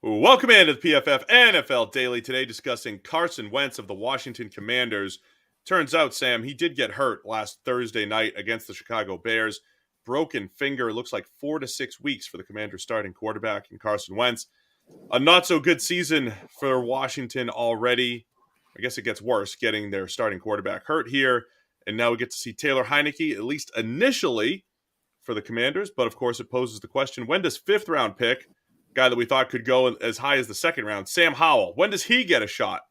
Welcome into the PFF NFL Daily. Today discussing Carson Wentz of the Washington Commanders. Turns out, Sam, he did get hurt last Thursday night against the Chicago Bears. Broken finger. It looks like 4 to 6 weeks for the Commanders starting quarterback in Carson Wentz. A not so good season for Washington already. I guess it gets worse getting their starting quarterback hurt here. And now we get to see Taylor Heinicke, at least initially, for the Commanders. But of course, it poses the question, when does fifth round pick, guy that we thought could go as high as the second round, Sam Howell, when does he get a shot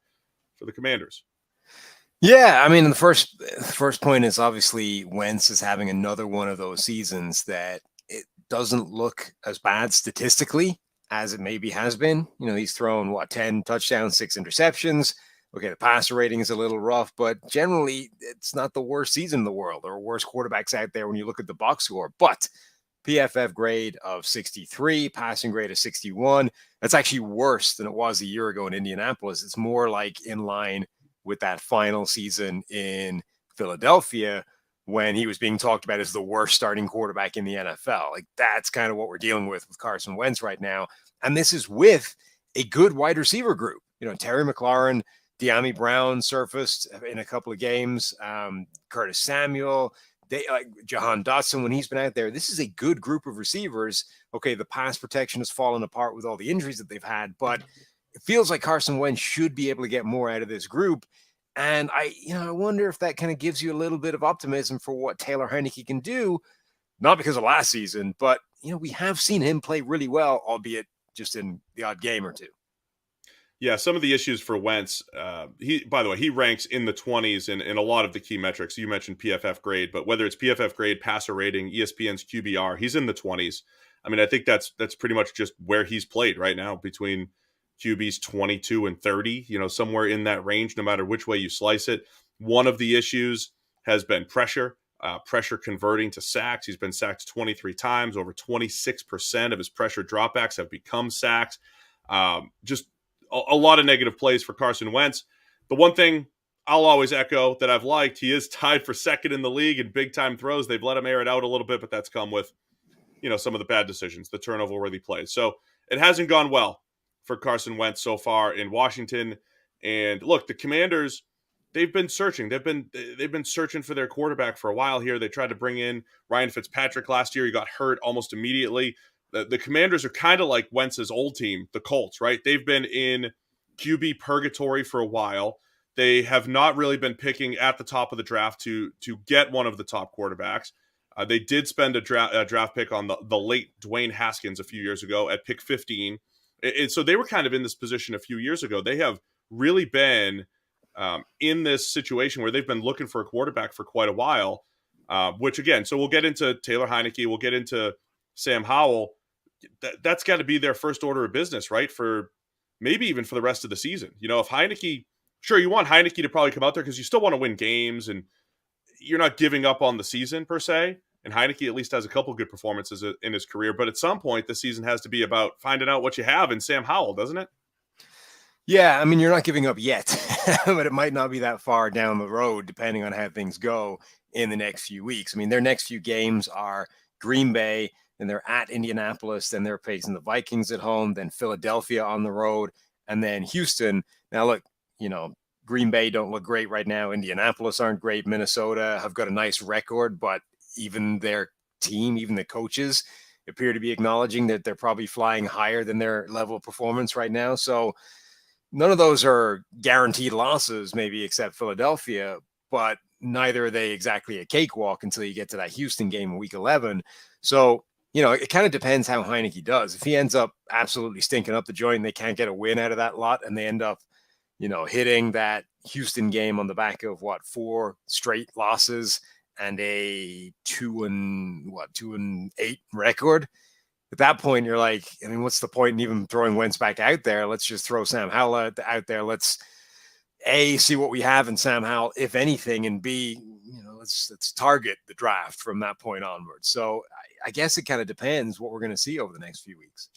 for the Commanders? Yeah, I mean, the first point is obviously Wentz is having another one of those seasons that it doesn't look as bad statistically as it maybe has been. You know, he's thrown 10 touchdowns, 6 interceptions. Okay, the passer rating is a little rough, but generally it's not the worst season in the world. There are worse quarterbacks out there when you look at the box score. But PFF grade of 63, passing grade of 61. That's actually worse than it was a year ago in Indianapolis. It's more like in line with that final season in Philadelphia when he was being talked about as the worst starting quarterback in the NFL. Like, that's kind of what we're dealing with Carson Wentz right now. And this is with a good wide receiver group. You know, Terry McLaurin, De'Ami Brown surfaced in a couple of games. Curtis Samuel, Jahan Dotson, when he's been out there. This is a good group of receivers. Okay, the pass protection has fallen apart with all the injuries that they've had, but it feels like Carson Wentz should be able to get more out of this group. And I wonder if that kind of gives you a little bit of optimism for what Taylor Heinicke can do, not because of last season, but, we have seen him play really well, albeit just in the odd game or two. Yeah, some of the issues for Wentz, by the way, he ranks in the 20s in a lot of the key metrics. You mentioned PFF grade, but whether it's PFF grade, passer rating, ESPN's QBR, he's in the 20s. I mean, I think that's pretty much just where he's played right now, between QBs 22 and 30, somewhere in that range, no matter which way you slice it. One of the issues has been pressure converting to sacks. He's been sacked 23 times. Over 26% of his pressure dropbacks have become sacks. Just a lot of negative plays for Carson Wentz. The one thing I'll always echo that I've liked, he is tied for second in the league in big-time throws. They've let him air it out a little bit, but that's come with, some of the bad decisions, the turnover-worthy plays. So it hasn't gone well for Carson Wentz so far in Washington. And look, the Commanders, they've been searching. They've been searching for their quarterback for a while here. They tried to bring in Ryan Fitzpatrick last year. He got hurt almost immediately. The Commanders are kind of like Wentz's old team, the Colts, right? They've been in QB purgatory for a while. They have not really been picking at the top of the draft to get one of the top quarterbacks. They did spend a draft pick on the late Dwayne Haskins a few years ago at pick 15. And so they were kind of in this position a few years ago. They have really been in this situation where they've been looking for a quarterback for quite a while, which again, so we'll get into Taylor Heinicke, we'll get into Sam Howell. That's got to be their first order of business, right? For maybe even for the rest of the season. If Heinicke, sure, you want Heinicke to probably come out there because you still want to win games and you're not giving up on the season per se. And Heinicke at least has a couple good performances in his career. But at some point, the season has to be about finding out what you have in Sam Howell, doesn't it? Yeah, I mean, you're not giving up yet, but it might not be that far down the road, depending on how things go in the next few weeks. I mean, their next few games are Green Bay, then they're at Indianapolis, then they're facing the Vikings at home, then Philadelphia on the road, and then Houston. Now, look, Green Bay don't look great right now. Indianapolis aren't great. Minnesota have got a nice record, but even their team, even the coaches appear to be acknowledging that they're probably flying higher than their level of performance right now. So none of those are guaranteed losses, maybe except Philadelphia, but neither are they exactly a cakewalk until you get to that Houston game in week 11. So, it kind of depends how Heinicke does. If he ends up absolutely stinking up the joint and they can't get a win out of that lot and they end up, hitting that Houston game on the back of 4 straight losses and a 2-8 record. At that point, you're like, I mean, what's the point in even throwing Wentz back out there? Let's just throw Sam Howell out there. Let's A, see what we have in Sam Howell, if anything, and B, let's target the draft from that point onwards. So I guess it kind of depends what we're going to see over the next few weeks.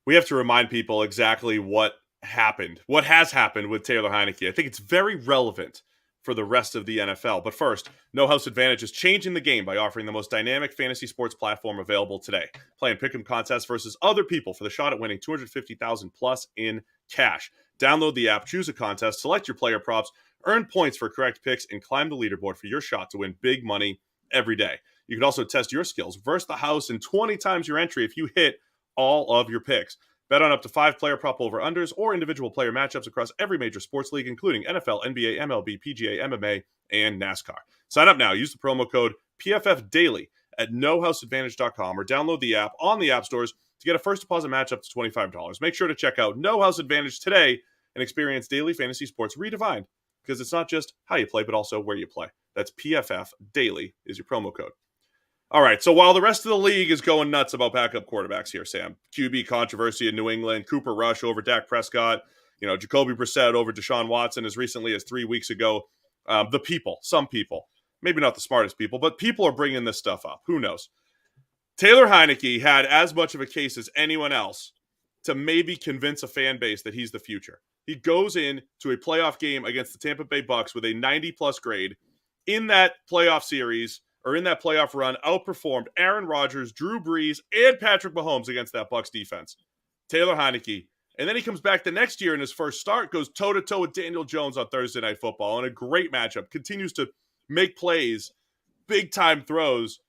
We have to remind people exactly what has happened with Taylor Heinicke. I think it's very relevant for the rest of the NFL. But first, No House Advantage is changing the game by offering the most dynamic fantasy sports platform available today. Play in pick'em contests versus other people for the shot at winning $250,000 plus in cash. Download the app, choose a contest, select your player props, earn points for correct picks, and climb the leaderboard for your shot to win big money every day. You can also test your skills versus the house in 20 times your entry if you hit all of your picks. Bet on up to 5 player prop over-unders or individual player matchups across every major sports league, including NFL, NBA, MLB, PGA, MMA, and NASCAR. Sign up now. Use the promo code PFFDaily at nohouseadvantage.com or download the app on the app stores to get a first deposit match up to $25. Make sure to check out No House Advantage today and experience daily fantasy sports redefined, because it's not just how you play, but also where you play. That's PFF Daily is your promo code. All right, so while the rest of the league is going nuts about backup quarterbacks here, Sam, QB controversy in New England, Cooper Rush over Dak Prescott, Jacoby Brissett over Deshaun Watson as recently as 3 weeks ago, some people, maybe not the smartest people, but people are bringing this stuff up. Who knows? Taylor Heinicke had as much of a case as anyone else to maybe convince a fan base that he's the future. He goes in to a playoff game against the Tampa Bay Bucks with a 90-plus grade. In that playoff series, or in that playoff run, outperformed Aaron Rodgers, Drew Brees, and Patrick Mahomes against that Bucs defense. Taylor Heinicke. And then he comes back the next year in his first start, goes toe-to-toe with Daniel Jones on Thursday Night Football in a great matchup, continues to make plays, big-time throws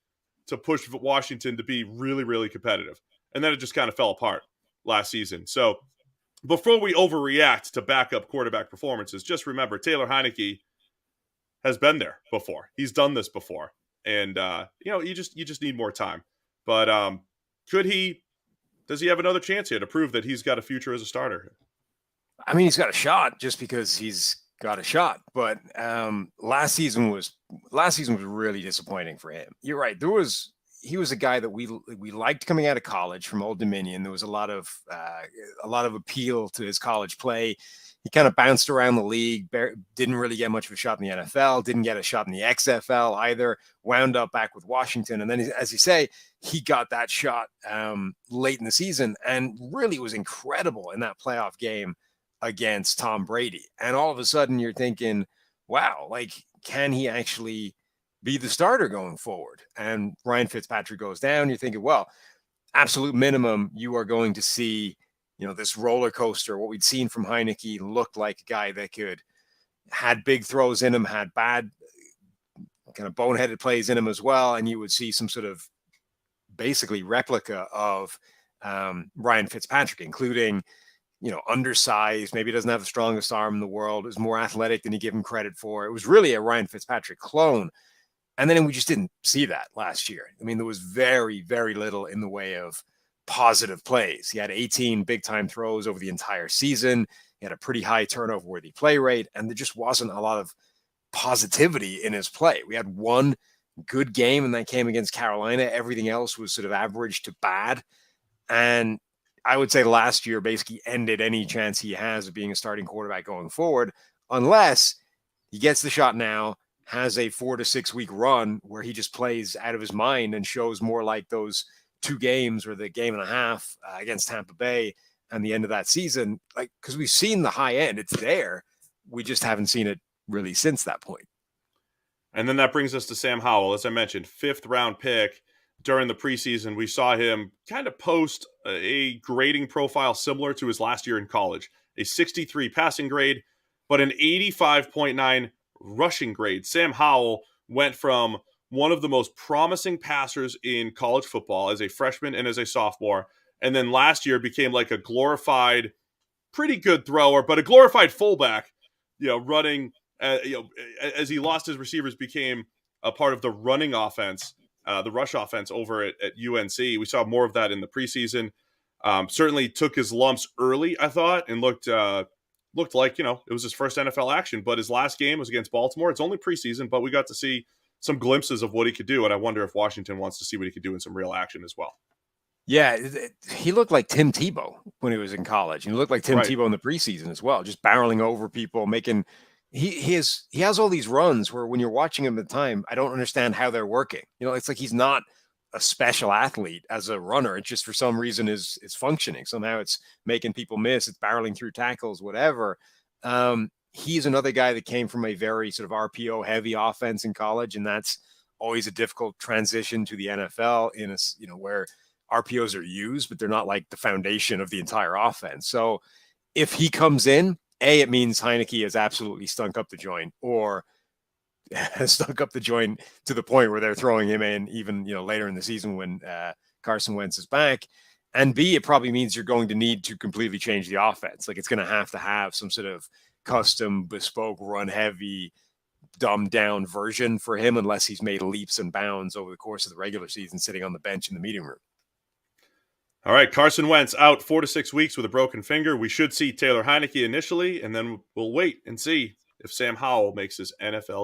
to push Washington to be really, really competitive. And then it just kind of fell apart last season. So before we overreact to backup quarterback performances, just remember Taylor Heinicke has been there before. He's done this before. And, you just need more time. But does he have another chance here to prove that he's got a future as a starter? I mean, he's got a shot just because he's got a shot. But last season was really disappointing for him. You're right. He was a guy that we liked coming out of college from Old Dominion. There was a lot of appeal to his college play. He kind of bounced around the league, didn't really get much of a shot in the NFL, didn't get a shot in the XFL either, wound up back with Washington. And then, as you say, he got that shot late in the season and really was incredible in that playoff game against Tom Brady. And all of a sudden you're thinking, wow, can he actually be the starter going forward? And Ryan Fitzpatrick goes down. You're thinking, well, absolute minimum, you are going to see this roller coaster. What we'd seen from Heinicke looked like a guy that had big throws in him, had bad kind of boneheaded plays in him as well. And you would see some sort of basically replica of Ryan Fitzpatrick, including, undersized, maybe doesn't have the strongest arm in the world, is more athletic than you give him credit for. It was really a Ryan Fitzpatrick clone. And then we just didn't see that last year. I mean, there was very, very little in the way of positive plays. He had 18 big-time throws over the entire season. He had a pretty high turnover-worthy play rate, and there just wasn't a lot of positivity in his play. We had one good game, and that came against Carolina. Everything else was sort of average to bad. And I would say last year basically ended any chance he has of being a starting quarterback going forward, unless he gets the shot now, has a 4 to 6 week run where he just plays out of his mind and shows more like those 2 games or the game and a half against Tampa Bay and the end of that season, because we've seen the high end, it's there. We just haven't seen it really since that point. And then that brings us to Sam Howell. As I mentioned, 5th round pick during the preseason. We saw him kind of post a grading profile similar to his last year in college, a 63 passing grade, but an 85.9 rushing grade. Sam Howell went from one of the most promising passers in college football as a freshman and as a sophomore, and then last year became like a glorified, pretty good thrower, but a glorified fullback, running, as he lost his receivers, became a part of the running offense, the rush offense over at UNC. We saw more of that in the preseason. Certainly took his lumps early, I thought, and looked like, it was his first NFL action, but his last game was against Baltimore. It's only preseason, but we got to see some glimpses of what he could do, and I wonder if Washington wants to see what he could do in some real action as well. Yeah, he looked like Tim Tebow when he was in college. He looked like Tim Tebow in the preseason as well, just barreling over people, making he has all these runs where when you're watching him at the time, I don't understand how they're working. It's like he's not a special athlete as a runner. It just for some reason is functioning. Somehow it's making people miss. It's barreling through tackles, whatever. he's another guy that came from a very sort of RPO heavy offense in college, and that's always a difficult transition to the NFL in a, where RPOs are used, but they're not like the foundation of the entire offense. So if he comes in, it means Heinicke has absolutely stunk up the joint, or has stunk up the joint to the point where they're throwing him in even, later in the season when Carson Wentz is back. And B, it probably means you're going to need to completely change the offense. Like, it's going to have some sort of custom, bespoke, run heavy, dumbed down version for him, unless he's made leaps and bounds over the course of the regular season sitting on the bench in the meeting room. All right, Carson Wentz out 4 to 6 weeks with a broken finger. We should see Taylor Heinicke initially, and then we'll wait and see if Sam Howell makes his NFL